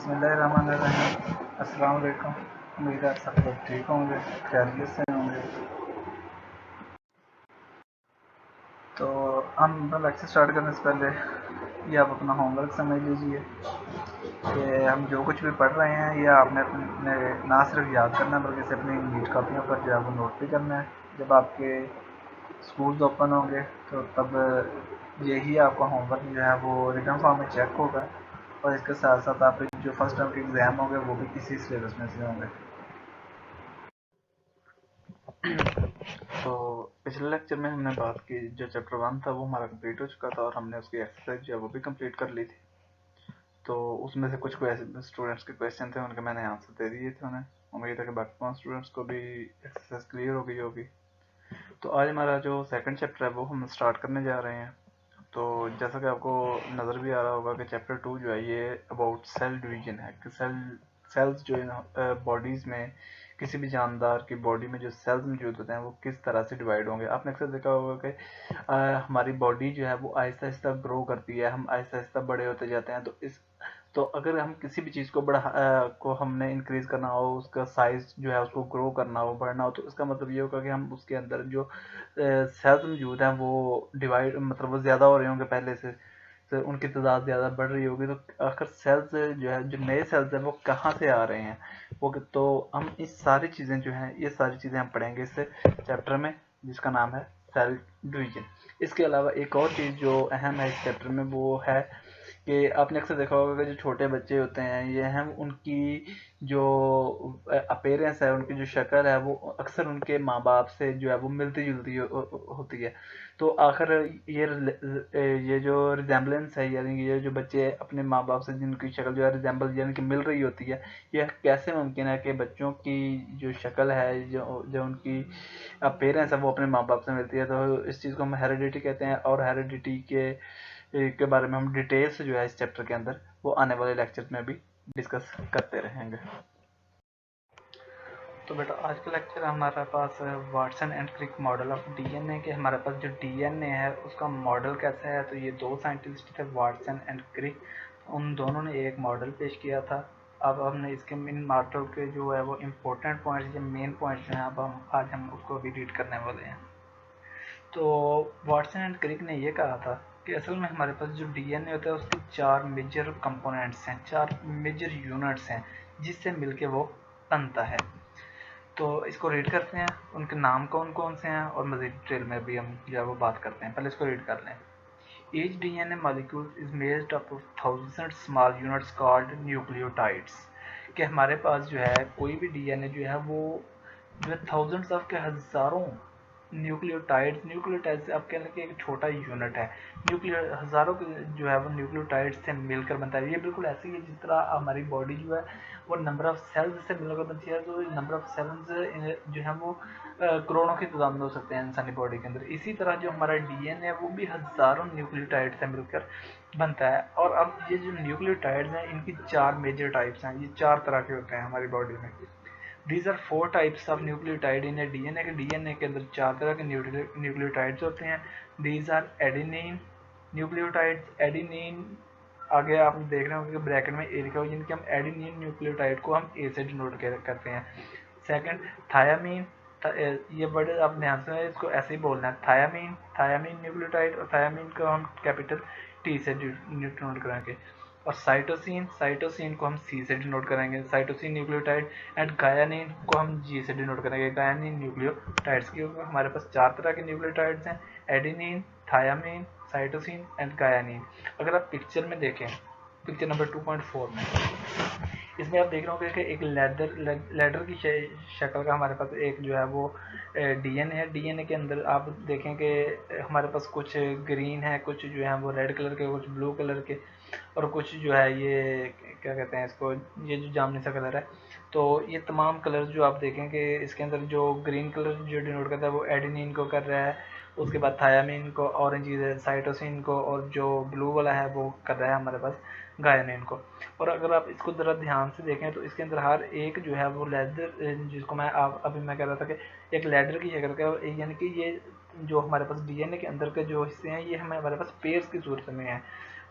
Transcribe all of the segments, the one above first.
बिस्मिल्लाहिर्रहमानिर्रहीम। अस्सलाम वालेकुम। उम्मीद है आप सब लोग ठीक होंगे, खैरियत से होंगे। तो हम लेक्चर स्टार्ट करने से पहले ये आप अपना होमवर्क समझ लीजिए कि हम जो कुछ भी पढ़ रहे हैं ये आपने अपने ना सिर्फ याद करना है बल्कि इसे अपनी नीट कॉपियों पर जो है वो नोट भी करना है। जब आपके स्कूल्स ओपन होंगे तो तब यही आपका होमवर्क जो है वो रिटर्न फॉर्म में चेक होगा और इसके साथ साथ आपके जो फर्स्ट टर्म के एग्ज़ाम होंगे वो भी इसी सिलेबस में से होंगे। तो पिछले लेक्चर में हमने बात की, जो चैप्टर 1 था वो हमारा कंप्लीट हो चुका था और हमने उसकी एक्सरसाइज जो है वो भी कंप्लीट कर ली थी। तो उसमें से कुछ स्टूडेंट्स के क्वेश्चन थे, उनके मैंने आंसर दे दिए थे उन्हें। उम्मीद है कि बाकी 5 स्टूडेंट्स को भी एक्सरसाइज क्लियर हो गई होगी। तो आज हमारा जो सेकंड चैप्टर है वो हम स्टार्ट करने जा रहे हैं। तो जैसा कि आपको नज़र भी आ रहा होगा कि चैप्टर 2 जो है ये अबाउट सेल डिवीजन है कि सेल्स जो है बॉडीज़ में, किसी भी जानदार की बॉडी में जो सेल्स मौजूद होते हैं वो किस तरह से डिवाइड होंगे। आपने अक्सर देखा होगा कि हमारी बॉडी जो है वो आहिस्ता आहिस्ता ग्रो करती है, हम आहिस्ता आहिस्ता बड़े होते जाते हैं। तो अगर हम किसी भी चीज़ को को हमने इंक्रीज करना हो, उसका साइज जो है उसको ग्रो करना हो, बढ़ना हो, तो इसका मतलब ये होगा कि हम उसके अंदर जो सेल्स मौजूद हैं वो डिवाइड मतलब वो ज़्यादा हो रहे होंगे पहले से, तो उनकी तादाद ज़्यादा बढ़ रही होगी। तो आखिर सेल्स जो है, जो नए सेल्स हैं वो कहाँ से आ रहे हैं, वो तो हम इस सारी चीज़ें जो हैं, ये सारी चीज़ें हम पढ़ेंगे इस चैप्टर में, जिसका नाम है सेल डिवीजन। इसके अलावा एक और चीज़ जो अहम है इस चैप्टर में वो है कि आपने अक्सर देखा होगा कि जो छोटे बच्चे होते हैं ये हम उनकी जो अपीयरेंस है, उनकी जो शक्ल है वो अक्सर उनके माँ बाप से जो है वो मिलती जुलती होती है। तो आखिर ये जो रिजेम्बलेंस है, यानी ये जो बच्चे अपने माँ बाप से जिनकी शक्ल जो है रिजेंबल यानी कि मिल रही होती है, यह कैसे मुमकिन है कि बच्चों की जो शक्ल है, जो जो उनकी अपीयरेंस है वो अपने माँ बाप से मिलती है। तो इस चीज़ को हम हेरिडिटी कहते हैं और हेरिडिटी के बारे में हम डिटेल से जो है इस चैप्टर के अंदर वो आने वाले लेक्चर में भी डिस्कस करते रहेंगे। तो बेटा आज का लेक्चर हमारे पास Watson and Crick model of DNA के, हमारे पास जो डीएनए है उसका मॉडल कैसा है। तो ये दो साइंटिस्ट थे, वाटसन एंड क्रिक, उन दोनों ने एक मॉडल पेश किया था। अब हमने इसके इन मॉडल के जो है वो इम्पोर्टेंट पॉइंट्स, जो मेन पॉइंट्स जो हैं, अब हम उसको अभी रीड करने वाले हैं। तो वाटसन एंड क्रिक ने ये कहा था कि असल में हमारे पास जो डीएनए होता है उसके 4 मेजर कंपोनेंट्स हैं, 4 मेजर यूनिट्स हैं जिससे मिलके वो बनता है। तो इसको रीड करते हैं, उनके नाम कौन कौन से हैं और मज़ीद डिटेल में भी हम जो है वो बात करते हैं। पहले इसको रीड कर लें। Each DNA molecule is made up of thousand small units called nucleotides। कि हमारे पास जो है कोई भी डीएनए जो है वो जो है थाउजेंड्स ऑफ के हज़ारों न्यूक्लियोटाइड्स से आप कह लें कि एक छोटा यूनिट है। न्यूक्लियो हज़ारों जो है वो न्यूक्लियोटाइड्स से मिलकर बनता है। ये बिल्कुल ऐसे ही है जिस तरह हमारी बॉडी जो है वो नंबर ऑफ सेल्स से मिलकर बनती है। तो नंबर ऑफ सेल्स जो है वो करोड़ों की तादाद में हो सकते हैं इंसानी बॉडी के अंदर। इसी तरह जो हमारा डीएनए है वो भी हज़ारों न्यूक्लियोटाइड से मिलकर बनता है। और अब ये जो न्यूक्लियोटाइड्स हैं इनकी 4 मेजर टाइप्स हैं, ये 4 तरह के होते हैं हमारी बॉडी में। These are 4 types of nucleotide in DNA के अंदर 4 तरह के न्यूक्लियोटाइड्स होते हैं। These are adenine nucleotides. Adenine आगे आप देख रहे होंगे कि ब्रैकेट में ए लिखा हुआ, जिनके हम एडेनिन न्यूक्लियोटाइड को हम ए से डिनोट करते हैं। सेकंड थायामीन, ये वर्ड आप ध्यान से इसको ऐसे ही बोलना है, थायामीन न्यूक्लियोटाइड, और थायामीन को हम कैपिटल टी से डिनोट करेंगे। और साइटोसिन को हम सी से डिनोट करेंगे, साइटोसिन न्यूक्लियोटाइड। एंड गायानिन को हम जी से डिनोट करेंगे, गायानिन न्यूक्लियोटाइड्स। क्योंकि हमारे पास 4 तरह के न्यूक्लियोटाइड्स हैं, एडेनिन, थायामीन, साइटोसिन एंड गायानिन। अगर आप पिक्चर में देखें, पिक्चर नंबर 2.4 में, इसमें आप देख रहे होंगे कि एक लेडर की शक्ल का हमारे पास एक जो है वो डीएनए है। डीएनए के अंदर आप देखें कि हमारे पास कुछ ग्रीन है, कुछ जो है वो रेड कलर के, कुछ ब्लू कलर के, और कुछ जो है ये क्या कहते हैं इसको, ये जो जामुनी सा कलर है। तो ये तमाम कलर जो आप देखें कि इसके अंदर जो ग्रीन कलर जो डिनोट करता है वो एडेनिन को कर रहा है, उसके बाद थायामीन को, ऑरेंज साइटोसिन को, और जो ब्लू वाला है वो कर रहा है हमारे पास गायनिन को। और अगर आप इसको ज़रा ध्यान से देखें तो इसके अंदर हर एक जो है वो लेदर, जिसको अभी मैं कह रहा था कि एक लेडर की शक्ल का, यानी कि ये जो हमारे पास डीएनए के अंदर के जो हिस्से हैं ये हमारे पास पेयर्स की सूरत में है।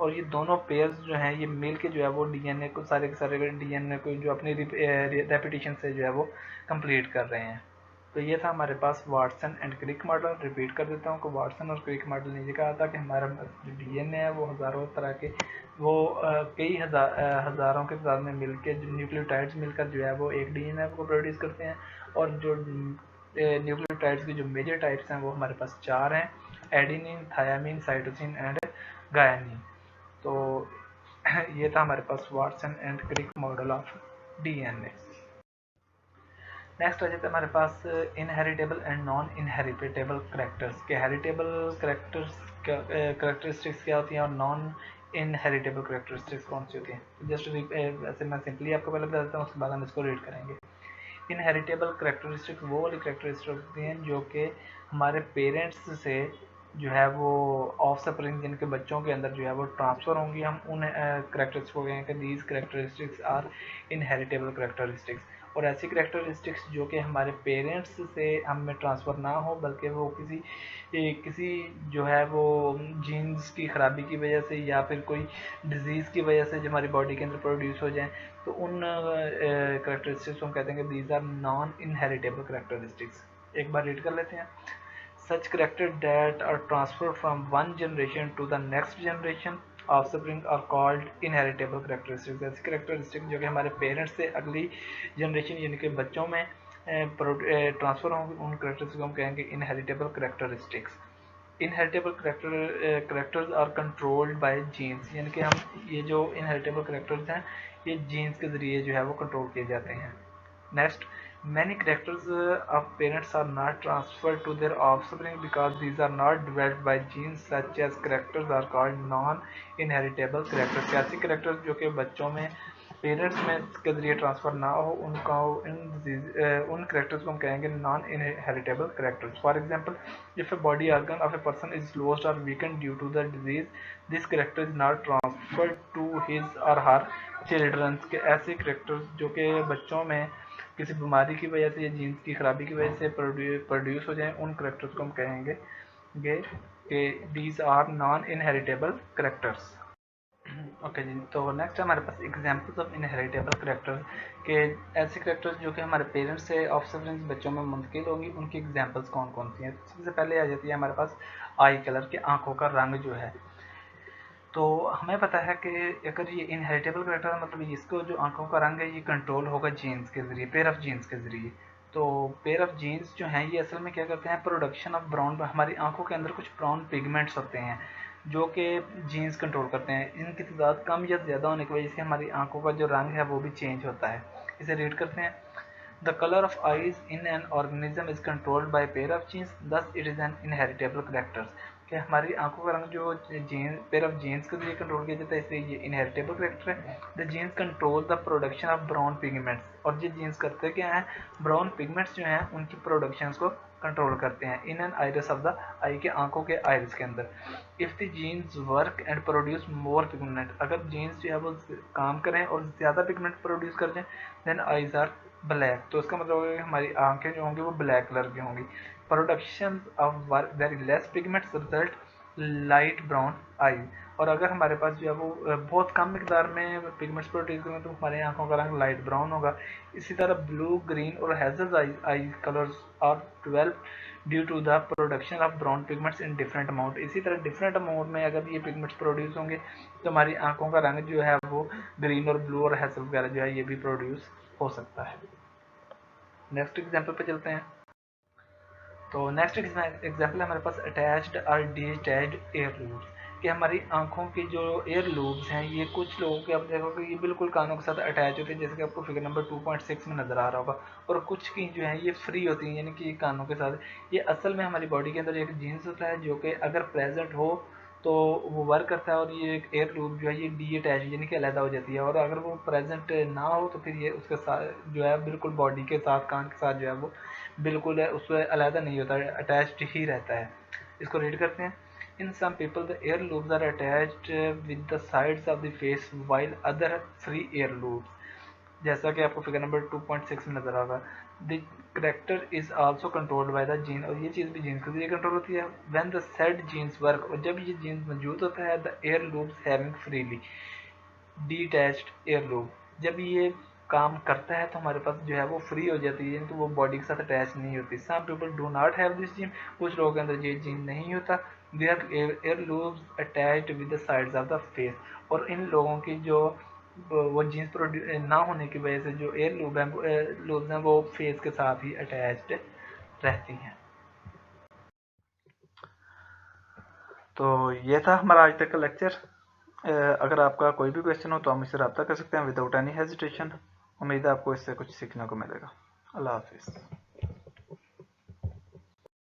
और ये दोनों पेयर्स जो हैं ये मिल के जो है वो डीएनए को सारे के सारे डीएनए को जो अपनी रेपिटेशन से जो है वो कंप्लीट कर रहे हैं। तो ये था हमारे पास Watson and Crick model. Repeat कर देता हूँ कि वाटसन और क्रिक मॉडल ने ये कहा था कि हमारा जो डीएनए है वो हज़ारों तरह के वो कई हज़ारों के तादाद में मिलकर जो न्यूक्लियोटाइड्स मिलकर जो है वो एक डीएनए को प्रोड्यूस करते हैं। और जो न्यूक्लियोटाइड्स की जो मेजर टाइप्स हैं वो हमारे पास 4 हैं: adenine, thymine, cytosine and guanine. तो ये था हमारे पास Watson and Crick model of DNA. Next आ जाता है हमारे पास inheritable and non inheritable characters के। हेरिटेबल करेक्टरिस्टिक्स क्या होती हैं और नॉन इनहेरिटेबल करेक्टरिस्टिक्स कौन सी होती हैं। जस्ट वैसे मैं सिंपली आपको पहले बता देता हूँ, उसके बाद हम इसको रीड करेंगे। इनहेरिटेबल करेक्टरिस्टिक्स वो वाली करेक्टरिस्टिक्स होती हैं जो कि हमारे पेरेंट्स से जो है वो ऑफ स्प्रिंग जिनके बच्चों के अंदर जो है वो ट्रांसफ़र होंगी। हम उन करेक्टरिस्टिक्स को कहेंगे these characteristics are inheritable characteristics. और ऐसी करेक्टरिस्टिक्स जो कि हमारे पेरेंट्स से हम में ट्रांसफ़र ना हो बल्कि वो किसी जो है वो जीन्स की ख़राबी की वजह से या फिर कोई डिज़ीज़ की वजह से जो हमारी बॉडी के अंदर प्रोड्यूस हो जाएं, तो उन करेक्टरिस्टिक्स को हम कहते हैं कि these are non inheritable characteristics. एक बार रीड कर लेते हैं। Such characters that are transferred from one generation to the next generation offspring are called inheritable characteristics। ऐसी characteristics जो कि हमारे पेरेंट्स से अगली जनरेशन यानी कि बच्चों में ट्रांसफ़र होंगे, उन करेक्टर्स को हम कहेंगे inheritable characteristics. Inheritable characters are controlled by genes, यानी कि हम ये जो इनहेरिटेबल करेक्टर्स हैं ये जीन्स के ज़रिए जो है वो कंट्रोल किए जाते हैं। Next, many characters of parents are not transferred to their offspring because these are not developed by genes. Such as characters are called non-inheritable characters। ऐसी characters जो कि बच्चों में पेरेंट्स में के जरिए ट्रांसफ़र ना हो उनका उन करेक्टर्स को हम कहेंगे non inheritable characters. For example, if a body organ of a person is lost or weaken due to the disease, this character is not transferred to his or her children's. के ऐसे characters जो कि बच्चों में किसी बीमारी की वजह से या जीन्स की खराबी की वजह से प्रोड्यूस हो जाए, उन करेक्टर्स को हम कहेंगे कि these are non inheritable characters. Okay जी, तो नेक्स्ट हमारे पास एग्जांपल्स ऑफ इनहेरिटेबल करेक्टर्स के। ऐसे करेक्टर्स जो कि हमारे पेरेंट्स से ऑफस्प्रिंग बच्चों में मुंतकिल होंगी, उनकी एग्जांपल्स कौन कौन सी हैं। सबसे पहले आ जाती है हमारे पास आई कलर के, आंखों का रंग जो है। तो हमें पता है कि अगर ये इनहेरिटेबल करेक्टर है मतलब इसको जो आंखों का रंग है ये कंट्रोल होगा जीन्स के ज़रिए, पेयर ऑफ जीन्स के ज़रिए। तो पेयर ऑफ जीन्स जो हैं ये असल में क्या करते हैं, प्रोडक्शन ऑफ ब्राउन, हमारी आंखों के अंदर कुछ ब्राउन पिगमेंट्स होते हैं जो कि जीन्स कंट्रोल करते हैं। इनकी तादाद कम या ज़्यादा होने की वजह से हमारी आंखों का जो रंग है वो भी चेंज होता है। इसे रीड करते हैं। The color of eyes in an organism is controlled by pair of genes, thus it is an inheritable character। कि हमारी आंखों का रंग जो पेयर ऑफ जीन्स के जरिए कंट्रोल किया जाता है, इसलिए ये इनहेरिटेबल करेक्टर है। The jeans control the production of brown pigments, और ये जीन्स करते क्या हैं, ब्राउन पिगमेंट्स जो हैं उनकी प्रोडक्शन को कंट्रोल करते हैं in an iris of the eye, के आंखों के आइरिस के अंदर। If the genes work and produce more pigment, अगर जीन्स जो है वो काम करें और ज़्यादा पिगमेंट प्रोड्यूस कर दें, देन आइज आर ब्लैक, तो इसका मतलब होगा कि हमारी आंखें जो होंगी वो ब्लैक कलर की होंगी। Production of very less pigments result light brown eye, और अगर हमारे पास जो है वो बहुत कम मिकदार में पिगमेंट्स प्रोड्यूस करें तो हमारी आंखों का रंग लाइट ब्राउन होगा। इसी तरह ब्लू, ग्रीन और hazel eye colours are develop due to the production of brown pigments in different amount. इसी तरह डिफरेंट अमाउंट में अगर ये पिगमेंट्स प्रोड्यूस होंगे तो हमारी आंखों का रंग जो है वो ग्रीन और ब्लू और हेजल वगैरह जो है ये भी प्रोड्यूस हो सकता है। नेक्स्ट एग्जाम्पल पे चलते हैं। तो नेक्स्ट एग्जाम्पल हमारे पास अटैच्ड और डिटैच्ड एयर लूब्स, कि हमारी आंखों की जो एयर लूब्स हैं ये कुछ लोगों के आप देखोगे ये बिल्कुल कानों के साथ अटैच होते हैं, जैसे कि आपको फिगर नंबर 2.6 में नज़र आ रहा होगा, और कुछ की जो है ये फ्री होती हैं यानी कि कानों के साथ। ये असल में हमारी बॉडी के अंदर एक जीन्स होता है जो कि अगर प्रेजेंट हो तो वो वर्क करता है, और ये एक एयर लूब जो है ये डी अटैच यानी कि अलहदा हो जाती है, और अगर वो प्रेजेंट ना हो तो फिर ये उसके साथ जो है बिल्कुल बॉडी के साथ, कान के साथ जो है वो बिल्कुल है उससे अलहदा नहीं होता, अटैच्ड ही रहता है। इसको रीड करते हैं। In some people the ear lobes are attached with the sides of the face while other free ear lobes. जैसा कि आपको फिगर नंबर 2.6 में नजर आ रहा है। The character is also controlled by the gene, और ये चीज़ भी जीन्स के जरिए कंट्रोल होती है। When the said genes work, और जब ये जीन्स मौजूद होता है, the ear lobes having freely detached ear lobe, जब ये काम करता है तो हमारे पास जो है वो फ्री हो जाती है, तो वो बॉडी के साथ अटैच नहीं होती। Some people do not have this gene, कुछ लोगों के अंदर ये जीन नहीं होता। They are ear lobes attached with the sides of the face, और इन लोगों की जो वो जीन्स ना होने की वजह से जो एयर लूब्स हैं वो फेस के साथ ही अटैच्ड रहती हैं। तो ये था हमारा आज तक का लेक्चर। अगर आपका कोई भी क्वेश्चन हो तो आप मुझसे रब्ता कर सकते हैं विदाउट एनी हेजिटेशन। उम्मीद है आपको इससे कुछ सीखने को मिलेगा। अल्लाह हाफिज़।